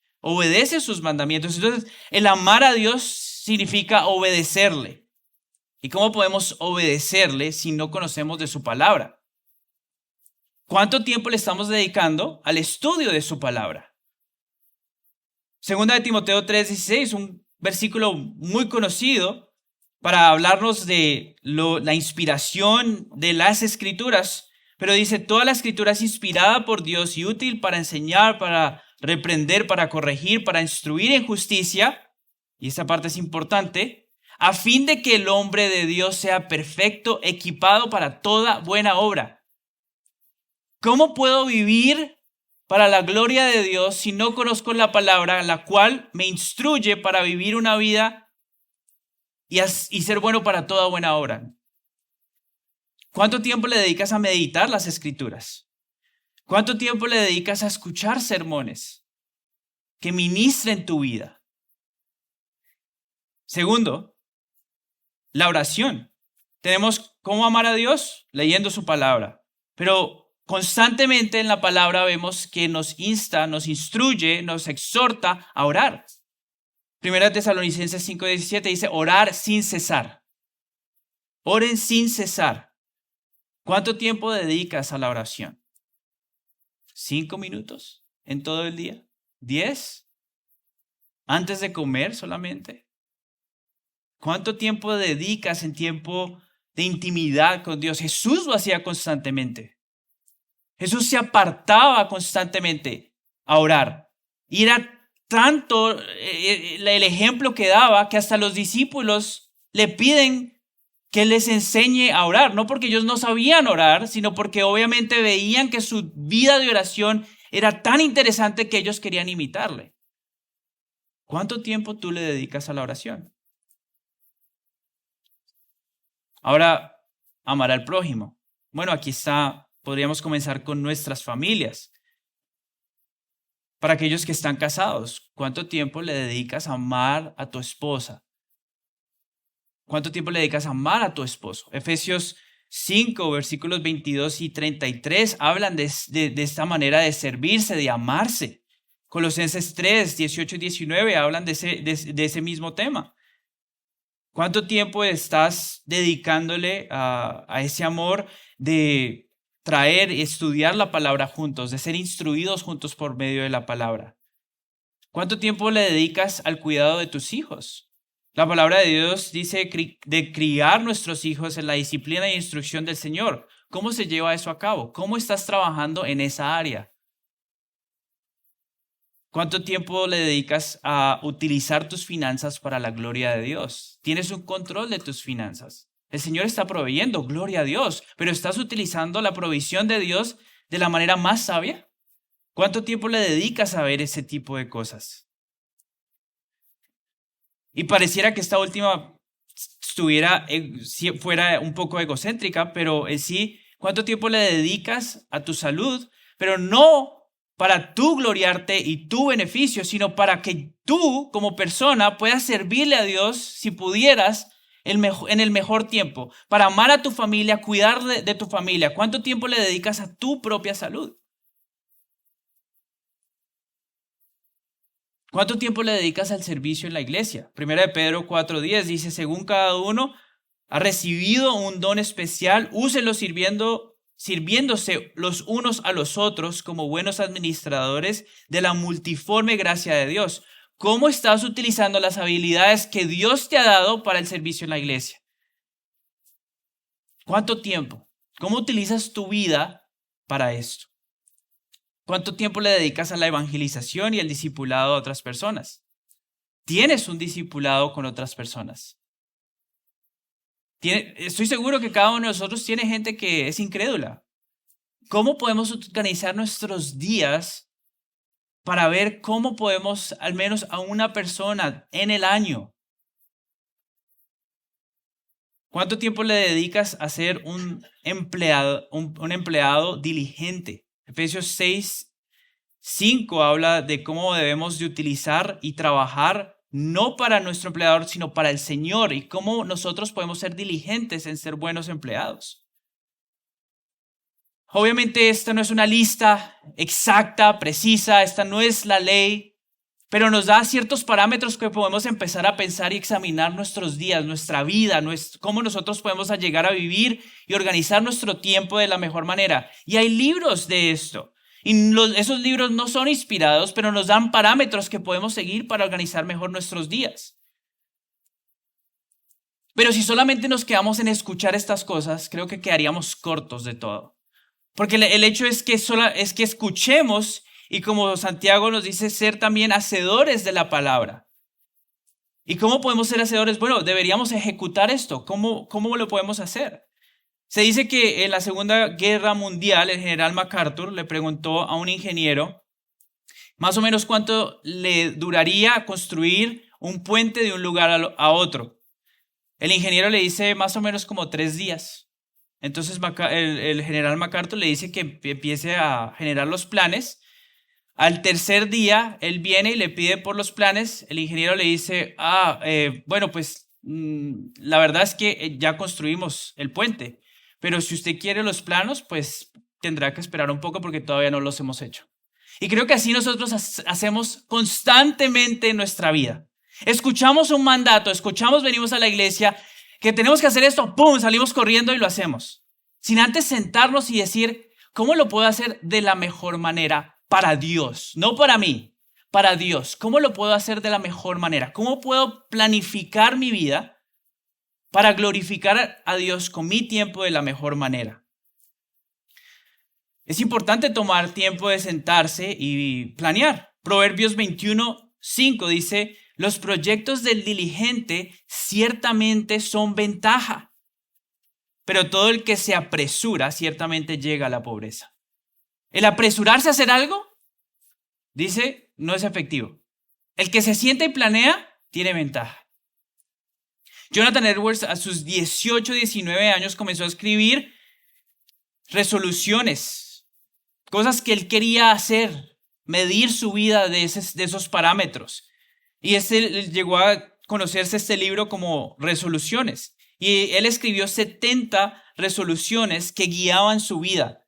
sus mandamientos. Entonces, el amar a Dios significa obedecerle. ¿Y cómo podemos obedecerle si no conocemos de su palabra? ¿Cuánto tiempo le estamos dedicando al estudio de su palabra? Segunda de Timoteo 3:16, un versículo muy conocido para hablarnos de la inspiración de las Escrituras. Pero dice: toda la Escritura es inspirada por Dios y útil para enseñar, para reprender, para corregir, para instruir en justicia. Y esta parte es importante: a fin de que el hombre de Dios sea perfecto, equipado para toda buena obra. ¿Cómo puedo vivir para la gloria de Dios si no conozco la palabra, la cual me instruye para vivir una vida y ser bueno para toda buena obra? ¿Cuánto tiempo le dedicas a meditar las Escrituras? ¿Cuánto tiempo le dedicas a escuchar sermones que ministren tu vida? Segundo, la oración. Tenemos cómo amar a Dios leyendo su palabra, pero constantemente en la palabra vemos que nos insta, nos instruye, nos exhorta a orar. Primera Tesalonicenses 5:17 dice: orar sin cesar. Oren sin cesar. ¿Cuánto tiempo dedicas a la oración? ¿5 minutos en todo el día? ¿10? ¿Antes de comer solamente? ¿Cuánto tiempo dedicas en tiempo de intimidad con Dios? Jesús lo hacía constantemente. Jesús se apartaba constantemente a orar. Y era tanto el ejemplo que daba que hasta los discípulos le piden que les enseñe a orar. No porque ellos no sabían orar, sino porque obviamente veían que su vida de oración era tan interesante que ellos querían imitarle. ¿Cuánto tiempo tú le dedicas a la oración? Ahora, amar al prójimo. Bueno, aquí está, podríamos comenzar con nuestras familias. Para aquellos que están casados, ¿cuánto tiempo le dedicas a amar a tu esposa? ¿Cuánto tiempo le dedicas a amar a tu esposo? Efesios 5, versículos 22 y 33 hablan de esta manera de servirse, de amarse. Colosenses 3, 18 y 19 hablan de ese mismo tema. ¿Cuánto tiempo estás dedicándole a ese amor de traer y estudiar la palabra juntos, de ser instruidos juntos por medio de la palabra? ¿Cuánto tiempo le dedicas al cuidado de tus hijos? La palabra de Dios dice de criar nuestros hijos en la disciplina e instrucción del Señor. ¿Cómo se lleva eso a cabo? ¿Cómo estás trabajando en esa área? ¿Cuánto tiempo le dedicas a utilizar tus finanzas para la gloria de Dios? ¿Tienes un control de tus finanzas? El Señor está proveyendo, gloria a Dios, pero ¿estás utilizando la provisión de Dios de la manera más sabia? ¿Cuánto tiempo le dedicas a ver ese tipo de cosas? Y pareciera que esta última fuera un poco egocéntrica, pero en sí, ¿cuánto tiempo le dedicas a tu salud? Pero no para tú gloriarte y tu beneficio, sino para que tú como persona puedas servirle a Dios si pudieras en el mejor tiempo, para amar a tu familia, cuidar de tu familia. ¿Cuánto tiempo le dedicas a tu propia salud? ¿Cuánto tiempo le dedicas al servicio en la iglesia? Primera de Pedro 4:10 dice, según cada uno ha recibido un don especial, úselo sirviéndose los unos a los otros como buenos administradores de la multiforme gracia de Dios. ¿Cómo estás utilizando las habilidades que Dios te ha dado para el servicio en la iglesia? ¿Cuánto tiempo? ¿Cómo utilizas tu vida para esto? ¿Cuánto tiempo le dedicas a la evangelización y el discipulado a otras personas? ¿Tienes un discipulado con otras personas? Estoy seguro que cada uno de nosotros tiene gente que es incrédula. ¿Cómo podemos organizar nuestros días para ver cómo podemos al menos a una persona en el año? ¿Cuánto tiempo le dedicas a ser un empleado diligente? Efesios 6:5 habla de cómo debemos de utilizar y trabajar no para nuestro empleador, sino para el Señor, y cómo nosotros podemos ser diligentes en ser buenos empleados. Obviamente esta no es una lista exacta, precisa, esta no es la ley, pero nos da ciertos parámetros que podemos empezar a pensar y examinar nuestros días, nuestra vida, cómo nosotros podemos llegar a vivir y organizar nuestro tiempo de la mejor manera. Y hay libros de esto. Y esos libros no son inspirados, pero nos dan parámetros que podemos seguir para organizar mejor nuestros días. Pero si solamente nos quedamos en escuchar estas cosas, creo que quedaríamos cortos de todo. Porque el hecho es que escuchemos y, como Santiago nos dice, ser también hacedores de la palabra. ¿Y cómo podemos ser hacedores? Bueno, deberíamos ejecutar esto. ¿Cómo lo podemos hacer? Se dice que en la Segunda Guerra Mundial el general MacArthur le preguntó a un ingeniero más o menos cuánto le duraría construir un puente de un lugar a otro. El ingeniero le dice más o menos como 3 días. Entonces el general MacArthur le dice que empiece a generar los planes. Al tercer día, él viene y le pide por los planes. El ingeniero le dice, bueno, pues la verdad es que ya construimos el puente. Pero si usted quiere los planos, pues tendrá que esperar un poco porque todavía no los hemos hecho. Y creo que así nosotros hacemos constantemente en nuestra vida. Escuchamos un mandato, venimos a la iglesia, que tenemos que hacer esto, ¡pum!, salimos corriendo y lo hacemos. Sin antes sentarnos y decir, ¿cómo lo puedo hacer de la mejor manera para Dios? No para mí, para Dios. ¿Cómo lo puedo hacer de la mejor manera? ¿Cómo puedo planificar mi vida para glorificar a Dios con mi tiempo de la mejor manera? Es importante tomar tiempo de sentarse y planear. Proverbios 21:5 dice, los proyectos del diligente ciertamente son ventaja, pero todo el que se apresura ciertamente llega a la pobreza. El apresurarse a hacer algo, dice, no es efectivo. El que se sienta y planea tiene ventaja. Jonathan Edwards a sus 18, 19 años comenzó a escribir resoluciones, cosas que él quería hacer, medir su vida de esos parámetros. Y llegó a conocerse este libro como resoluciones. Y él escribió 70 resoluciones que guiaban su vida.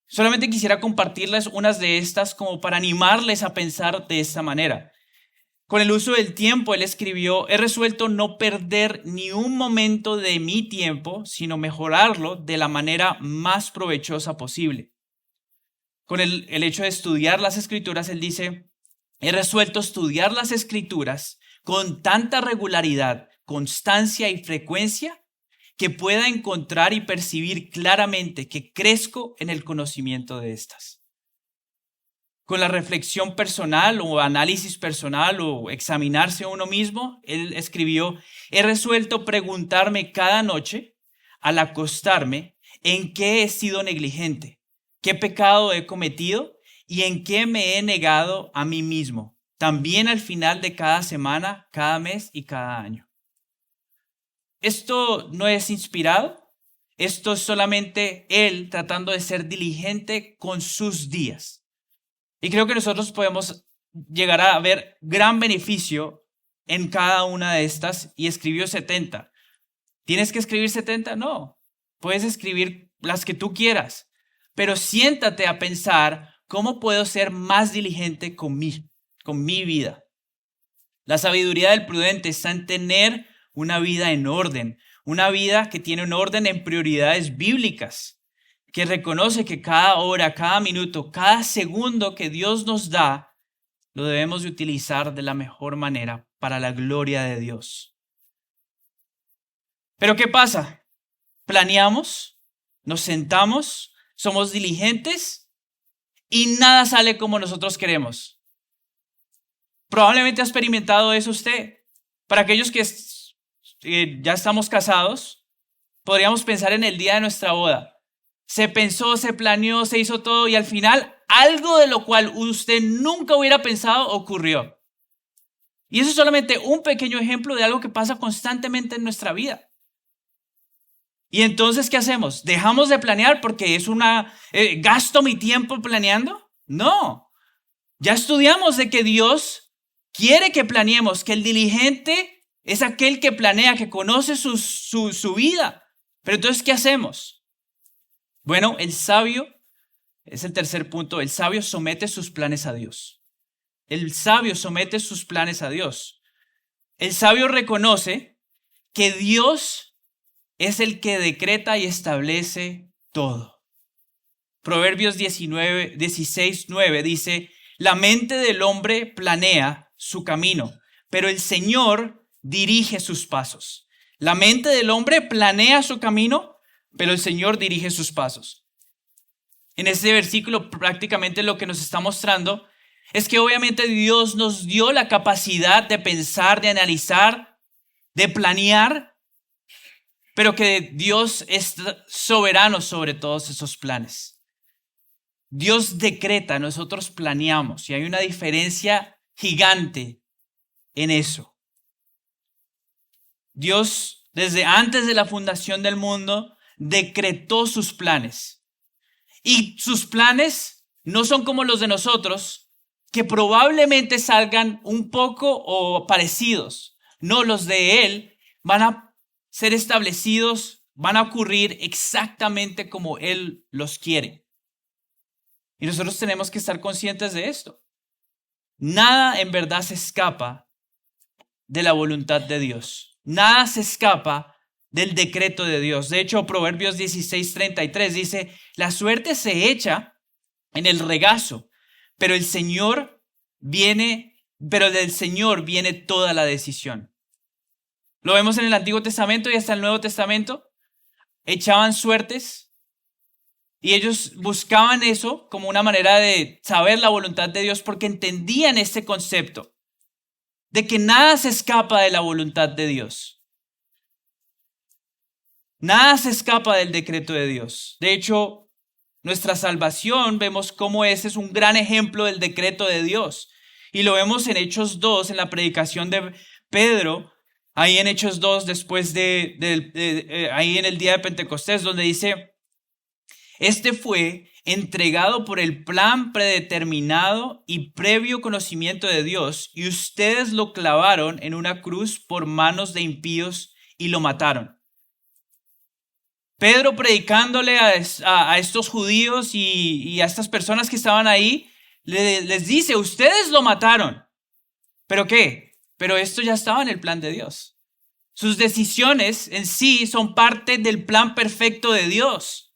Solamente quisiera compartirles unas de estas como para animarles a pensar de esta manera. Con el uso del tiempo, él escribió: he resuelto no perder ni un momento de mi tiempo, sino mejorarlo de la manera más provechosa posible. Con el hecho de estudiar las Escrituras, él dice: he resuelto estudiar las Escrituras con tanta regularidad, constancia y frecuencia que pueda encontrar y percibir claramente que crezco en el conocimiento de estas. Con la reflexión personal o análisis personal o examinarse a uno mismo, él escribió: he resuelto preguntarme cada noche al acostarme en qué he sido negligente, qué pecado he cometido y en qué me he negado a mí mismo, también al final de cada semana, cada mes y cada año. Esto no es inspirado, esto es solamente él tratando de ser diligente con sus días. Y creo que nosotros podemos llegar a ver gran beneficio en cada una de estas, y escribió 70. ¿Tienes que escribir 70? No, puedes escribir las que tú quieras, pero siéntate a pensar cómo puedo ser más diligente con mi vida. La sabiduría del prudente está en tener una vida en orden, una vida que tiene un orden en prioridades bíblicas, que reconoce que cada hora, cada minuto, cada segundo que Dios nos da, lo debemos de utilizar de la mejor manera para la gloria de Dios. Pero ¿qué pasa? Planeamos, nos sentamos, somos diligentes y nada sale como nosotros queremos. Probablemente ha experimentado eso usted. Para aquellos que ya estamos casados, podríamos pensar en el día de nuestra boda. Se pensó, se planeó, se hizo todo y al final algo de lo cual usted nunca hubiera pensado ocurrió. Y eso es solamente un pequeño ejemplo de algo que pasa constantemente en nuestra vida. Y entonces, ¿qué hacemos? ¿Dejamos de planear porque es gasto mi tiempo planeando? No. Ya estudiamos de que Dios quiere que planeemos, que el diligente es aquel que planea, que conoce su vida. Pero entonces, ¿qué hacemos? Bueno, el sabio, es el tercer punto, el sabio somete sus planes a Dios. El sabio somete sus planes a Dios. El sabio reconoce que Dios es el que decreta y establece todo. Proverbios 16:9 dice: la mente del hombre planea su camino, pero el Señor dirige sus pasos. La mente del hombre planea su camino, pero el Señor dirige sus pasos. En este versículo prácticamente lo que nos está mostrando es que obviamente Dios nos dio la capacidad de pensar, de analizar, de planear, pero que Dios es soberano sobre todos esos planes. Dios decreta, nosotros planeamos, y hay una diferencia gigante en eso. Dios, desde antes de la fundación del mundo, decretó sus planes. Y sus planes no son como los de nosotros, que probablemente salgan un poco o parecidos. No, los de Él van a ser establecidos, van a ocurrir exactamente como Él los quiere. Y nosotros tenemos que estar conscientes de esto. Nada en verdad se escapa de la voluntad de Dios. Nada se escapa del decreto de Dios. De hecho, Proverbios 16:33 dice: la suerte se echa en el regazo, pero del Señor viene toda la decisión. Lo vemos en el Antiguo Testamento y hasta el Nuevo Testamento. Echaban suertes y ellos buscaban eso como una manera de saber la voluntad de Dios, porque entendían este concepto de que nada se escapa de la voluntad de Dios. Nada se escapa del decreto de Dios. De hecho, nuestra salvación, vemos cómo ese es un gran ejemplo del decreto de Dios. Y lo vemos en Hechos 2, en la predicación de Pedro, ahí en Hechos 2, después ahí en el día de Pentecostés, donde dice: este fue entregado por el plan predeterminado y previo conocimiento de Dios, y ustedes lo clavaron en una cruz por manos de impíos y lo mataron. Pedro, predicándole a estos judíos y a estas personas que estaban ahí, les dice, ustedes lo mataron. ¿Pero qué? Pero esto ya estaba en el plan de Dios. Sus decisiones en sí son parte del plan perfecto de Dios.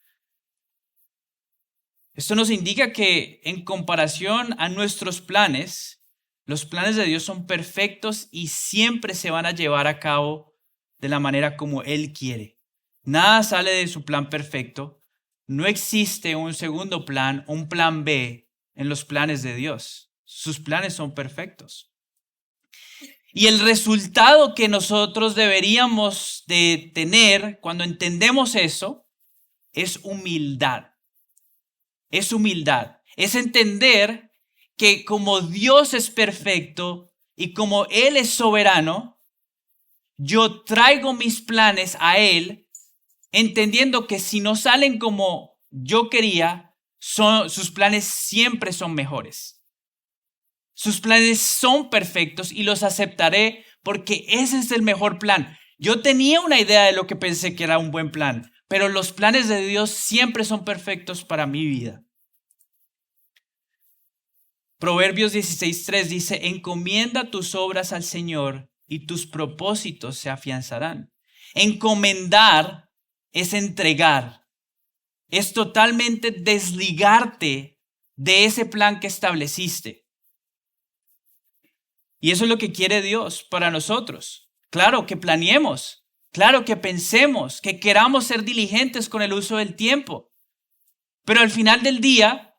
Esto nos indica que en comparación a nuestros planes, los planes de Dios son perfectos y siempre se van a llevar a cabo de la manera como Él quiere. Nada sale de su plan perfecto. No existe un segundo plan, un plan B en los planes de Dios. Sus planes son perfectos. Y el resultado que nosotros deberíamos de tener cuando entendemos eso es humildad. Es humildad. Es entender que como Dios es perfecto y como Él es soberano, yo traigo mis planes a Él, entendiendo que si no salen como yo quería, sus planes siempre son mejores. Sus planes son perfectos y los aceptaré porque ese es el mejor plan. Yo tenía una idea de lo que pensé que era un buen plan, pero los planes de Dios siempre son perfectos para mi vida. Proverbios 16:3 dice, encomienda tus obras al Señor y tus propósitos se afianzarán. Encomendar es entregar, es totalmente desligarte de ese plan que estableciste. Y eso es lo que quiere Dios para nosotros. Claro, que planeemos, claro, que pensemos, que queramos ser diligentes con el uso del tiempo. Pero al final del día,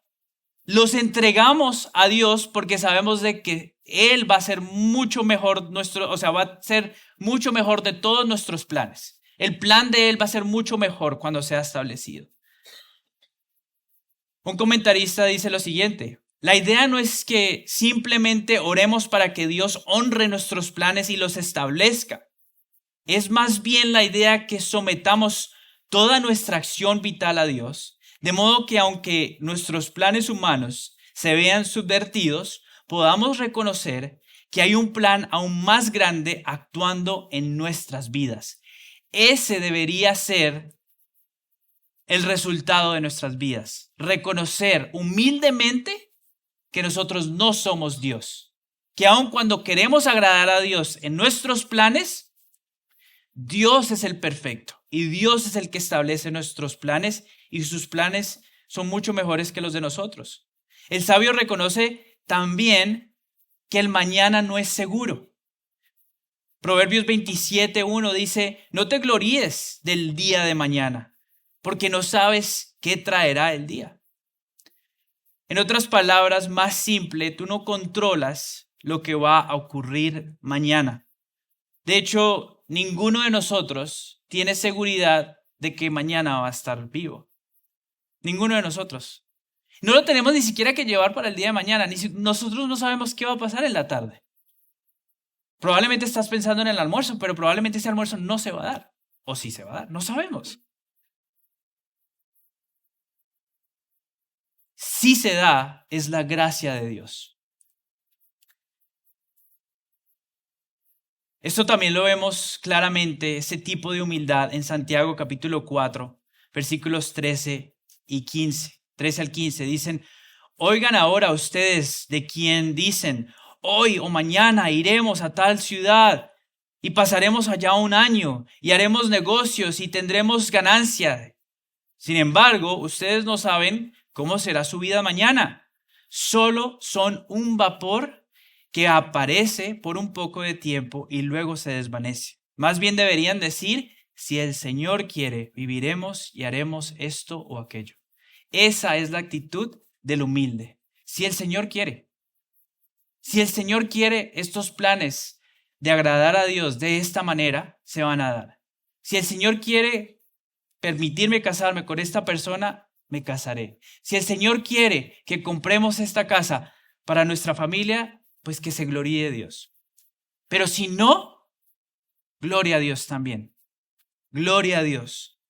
los entregamos a Dios porque sabemos de que Él va a ser mucho mejor va a ser mucho mejor de todos nuestros planes. El plan de Él va a ser mucho mejor cuando sea establecido. Un comentarista dice lo siguiente: la idea no es que simplemente oremos para que Dios honre nuestros planes y los establezca. Es más bien la idea que sometamos toda nuestra acción vital a Dios, de modo que aunque nuestros planes humanos se vean subvertidos, podamos reconocer que hay un plan aún más grande actuando en nuestras vidas. Ese debería ser el resultado de nuestras vidas. Reconocer humildemente que nosotros no somos Dios. Que aun cuando queremos agradar a Dios en nuestros planes, Dios es el perfecto. Y Dios es el que establece nuestros planes y sus planes son mucho mejores que los de nosotros. El sabio reconoce también que el mañana no es seguro. Proverbios 27:1 dice, no te gloríes del día de mañana, porque no sabes qué traerá el día. En otras palabras, más simple, tú no controlas lo que va a ocurrir mañana. De hecho, ninguno de nosotros tiene seguridad de que mañana va a estar vivo. Ninguno de nosotros. No lo tenemos ni siquiera que llevar para el día de mañana. Nosotros no sabemos qué va a pasar en la tarde. Probablemente estás pensando en el almuerzo, pero probablemente ese almuerzo no se va a dar. O sí se va a dar, no sabemos. Si se da, es la gracia de Dios. Esto también lo vemos claramente, ese tipo de humildad en Santiago capítulo 4, versículos 13 y 15. 13 al 15 dicen, oigan ahora ustedes de quien dicen, hoy o mañana iremos a tal ciudad y pasaremos allá un año y haremos negocios y tendremos ganancia. Sin embargo, ustedes no saben cómo será su vida mañana. Solo son un vapor que aparece por un poco de tiempo y luego se desvanece. Más bien deberían decir, si el Señor quiere, viviremos y haremos esto o aquello. Esa es la actitud del humilde. Si el Señor quiere. Si el Señor quiere, estos planes de agradar a Dios de esta manera se van a dar. Si el Señor quiere permitirme casarme con esta persona, me casaré. Si el Señor quiere que compremos esta casa para nuestra familia, pues que se gloríe Dios. Pero si no, gloria a Dios también. Gloria a Dios.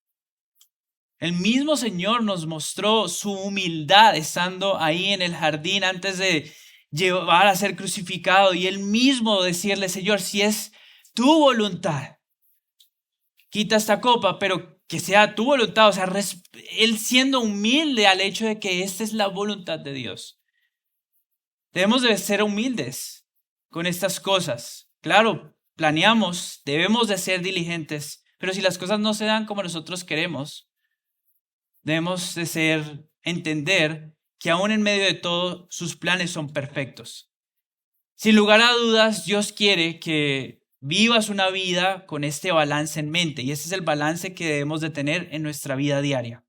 El mismo Señor nos mostró su humildad estando ahí en el jardín antes de llevar a ser crucificado y él mismo decirle, Señor, si es tu voluntad, quita esta copa, pero que sea tu voluntad. O sea, él siendo humilde al hecho de que esta es la voluntad de Dios. Debemos de ser humildes con estas cosas. Claro, planeamos, debemos de ser diligentes, pero si las cosas no se dan como nosotros queremos, debemos de entender que aún en medio de todo, sus planes son perfectos. Sin lugar a dudas, Dios quiere que vivas una vida con este balance en mente, y ese es el balance que debemos de tener en nuestra vida diaria.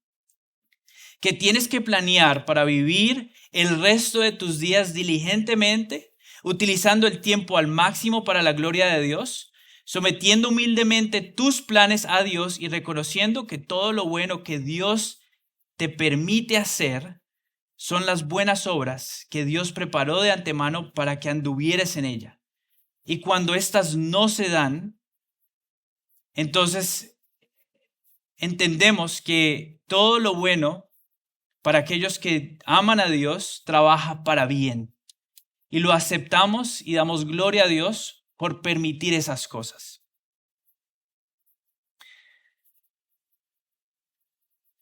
Que tienes que planear para vivir el resto de tus días diligentemente, utilizando el tiempo al máximo para la gloria de Dios, sometiendo humildemente tus planes a Dios y reconociendo que todo lo bueno que Dios te permite hacer son las buenas obras que Dios preparó de antemano para que anduvieres en ella. Y cuando éstas no se dan, entonces entendemos que todo lo bueno para aquellos que aman a Dios trabaja para bien. Y lo aceptamos y damos gloria a Dios por permitir esas cosas.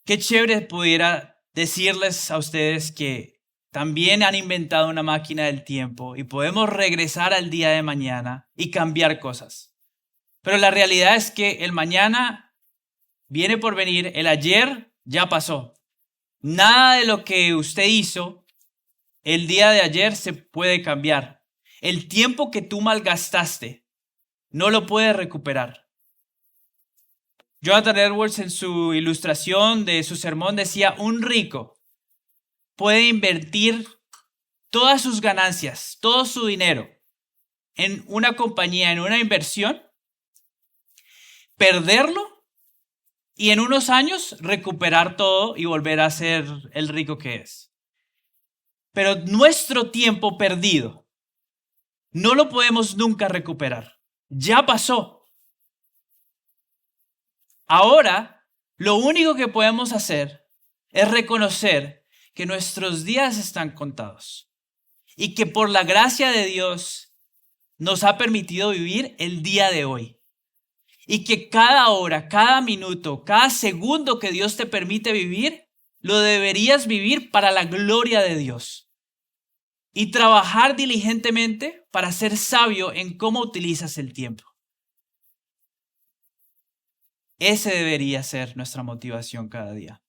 Qué chévere pudiera decirles a ustedes que también han inventado una máquina del tiempo y podemos regresar al día de mañana y cambiar cosas. Pero la realidad es que el mañana viene por venir, el ayer ya pasó. Nada de lo que usted hizo el día de ayer se puede cambiar. El tiempo que tú malgastaste no lo puedes recuperar. Jonathan Edwards en su ilustración de su sermón decía, un rico puede invertir todas sus ganancias, todo su dinero en una compañía, en una inversión, perderlo y en unos años recuperar todo y volver a ser el rico que es. Pero nuestro tiempo perdido no lo podemos nunca recuperar. Ya pasó. Ahora, lo único que podemos hacer es reconocer que nuestros días están contados y que por la gracia de Dios nos ha permitido vivir el día de hoy. Y que cada hora, cada minuto, cada segundo que Dios te permite vivir, lo deberías vivir para la gloria de Dios. Y trabajar diligentemente para ser sabio en cómo utilizas el tiempo. Ese debería ser nuestra motivación cada día.